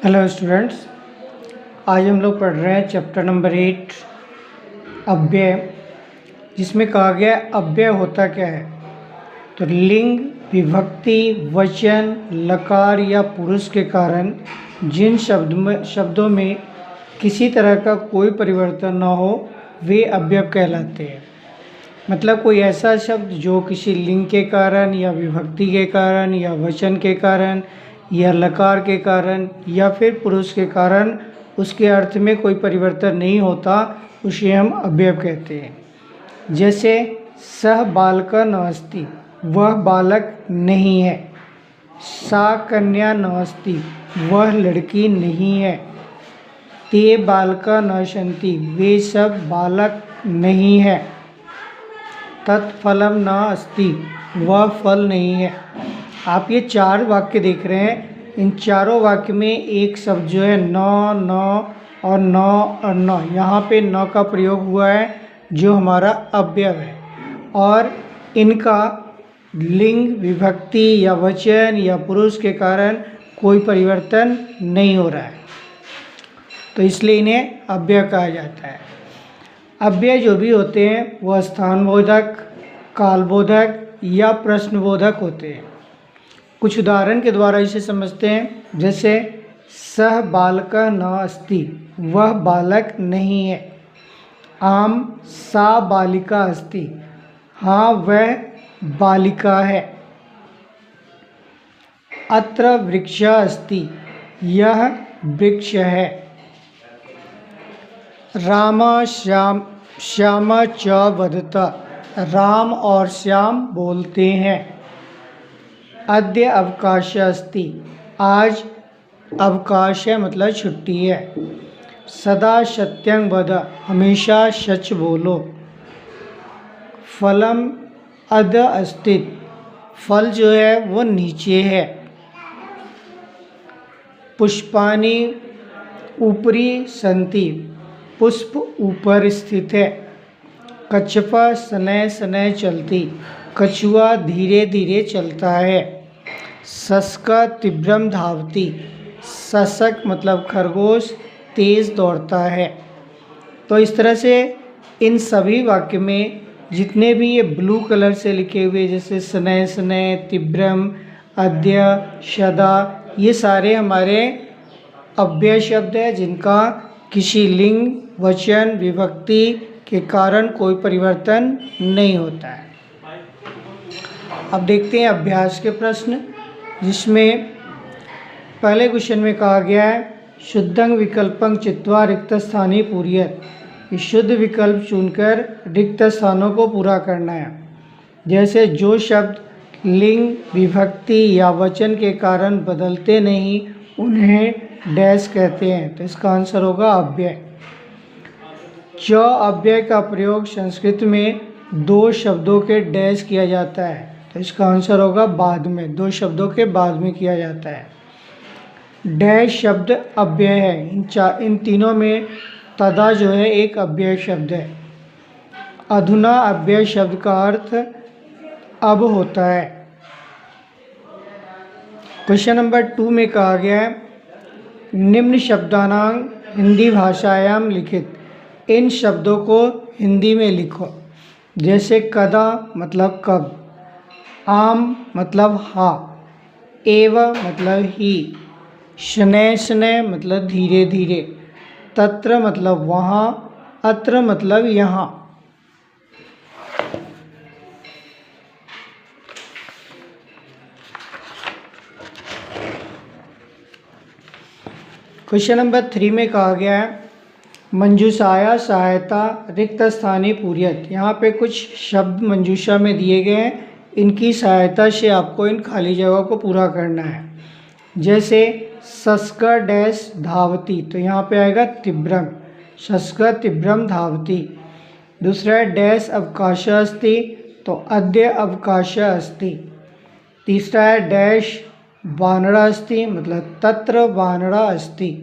Hello students, आज हम लोग पढ़ रहे हैं चैप्टर नंबर 8 अव्यय, जिसमें कहा गया है अव्यय होता क्या है। तो लिंग, विभक्ति, वचन, लकार या पुरुष के कारण जिन शब्दों में किसी तरह का कोई परिवर्तन न हो वे अव्यय कहलाते हैं। मतलब कोई ऐसा शब्द जो किसी लिंग के कारण या विभक्ति के कारण या वचन के कारण या लकार के कारण या फिर पुरुष के कारण उसके अर्थ में कोई परिवर्तन नहीं होता, उसे हम अव्यय कहते हैं। जैसे सह बालक नास्ति, वह बालक नहीं है। सा कन्या नास्ति, वह लड़की नहीं है। ते बालका न सन्ति, वे सब बालक नहीं है। तत्फलम न अस्ति, वह फल नहीं है। आप ये 4 वाक्य देख रहे हैं। इन चारों वाक्य में एक शब्द जो है न, और न और न, यहाँ पे न का प्रयोग हुआ है जो हमारा अव्यय है। और इनका लिंग, विभक्ति या वचन या पुरुष के कारण कोई परिवर्तन नहीं हो रहा है, तो इसलिए इन्हें अव्यय कहा जाता है। अव्यय जो भी होते हैं वह स्थानबोधक, कालबोधक या प्रश्नबोधक होते हैं। कुछ उदाहरण के द्वारा इसे समझते हैं। जैसे सह बालक न अस्ति, वह बालक नहीं है। आम सा बालिका अस्ति, हाँ वह बालिका है। अत्र वृक्ष अस्ति, यह वृक्ष है। राम श्याम च वदत, राम और श्याम बोलते हैं। अद्य अवकाश अस्ति, आज अवकाश है मतलब छुट्टी है। सदा सत्यं वद, हमेशा सच बोलो। फलम अध अस्ति, फल जो है वो नीचे है। पुष्पाणि ऊपरी सन्ति, पुष्प ऊपर स्थित है। कच्छप शनैः शनैः चलति, कछुआ धीरे धीरे चलता है। शशक तीव्रम धावति, शशक मतलब खरगोश तेज दौड़ता है। तो इस तरह से इन सभी वाक्य में जितने भी ये ब्लू कलर से लिखे हुए, जैसे शनैः शनैः, तीव्रम, अद्य, सदा, ये सारे हमारे अव्यय शब्द हैं जिनका किसी लिंग, वचन, विभक्ति के कारण कोई परिवर्तन नहीं होता है। अब देखते हैं अभ्यास के प्रश्न, जिसमें पहले क्वेश्चन में कहा गया है शुद्धं विकल्पं चित्वा रिक्त स्थानी पूरयत। शुद्ध विकल्प चुनकर रिक्त स्थानों को पूरा करना है। जैसे जो शब्द लिंग, विभक्ति या वचन के कारण बदलते नहीं उन्हें डैश कहते हैं, तो इसका आंसर होगा अव्यय। च अव्यय का प्रयोग संस्कृत में 2 शब्दों के डैश किया जाता है, तो इसका आंसर होगा बाद में, 2 शब्दों के बाद में किया जाता है। डैश शब्द अव्यय है। इन तीनों में तदा जो है एक अव्यय शब्द है। अधुना अव्यय शब्द का अर्थ अब होता है। क्वेश्चन नंबर 2 में कहा गया है निम्न शब्दानां हिंदी भाषायाम लिखित, इन शब्दों को हिंदी में लिखो। जैसे कदा मतलब कब, आम मतलब हाँ, एव मतलब ही, शनैः शनैः मतलब धीरे धीरे, तत्र मतलब वहाँ, अत्र मतलब यहाँ। क्वेश्चन नंबर 3 में कहा गया है मंजूषाया सहायता रिक्त स्थानी पूरयत। यहाँ पे कुछ शब्द मंजूषा में दिए गए हैं, इनकी सहायता से आपको इन खाली जगह को पूरा करना है। जैसे शशक डैश धावती, तो यहाँ पे आएगा तीव्रम, शशक तीव्रम धावती। दूसरा है डैश अवकाश अस्ति, तो अद्य अवकाश अस्ति। तीसरा है डैश वानरा अस्ति, मतलब तत्र वानरा अस्ति।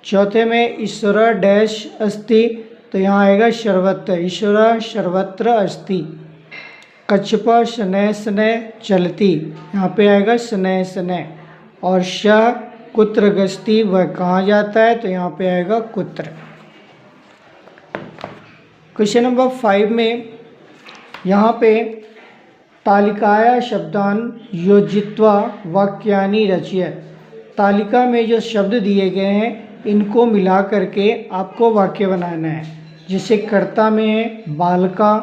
चौथे में ईश्वर डैश अस्ति, तो यहाँ आएगा सर्वत्र, ईश्वर सर्वत्र अस्ति। कच्छप शनैः शनैः चलति, यहाँ पे आएगा शनैः शनैः। और श कुत्र गच्छति, वह कहाँ जाता है, तो यहाँ पे आएगा कुत्र। क्वेश्चन नंबर 5 में यहाँ पे तालिकाया शब्दान योजित्वा वाक्यानि रचय। तालिका में जो शब्द दिए गए हैं इनको मिला करके आपको वाक्य बनाना है। जैसे कर्ता में है बालका,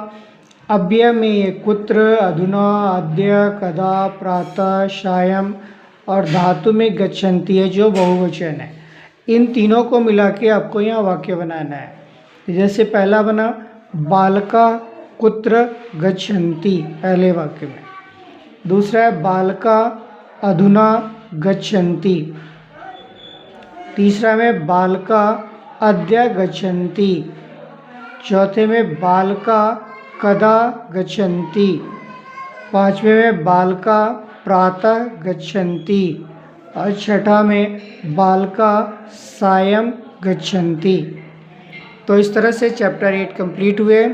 अव्यय में ये कुत्र, अधुना, अद्य, कदा, प्रातः, सायं और धातु में गच्छन्ति है जो बहुवचन है। इन तीनों को मिला के आपको यहाँ वाक्य बनाना है। जैसे पहला बना बालका कुत्र गच्छन्ति पहले वाक्य में, दूसरा है बालका अधुना गच्छन्ति, तीसरा में बालका अद्य गच्छन्ति, चौथे में बालका कदा गच्छन्ति, पांचवें में बालका प्रातः गच्छन्ति और छठा में बालका सायं गच्छन्ति। तो इस तरह से चैप्टर 8 कंप्लीट हुए।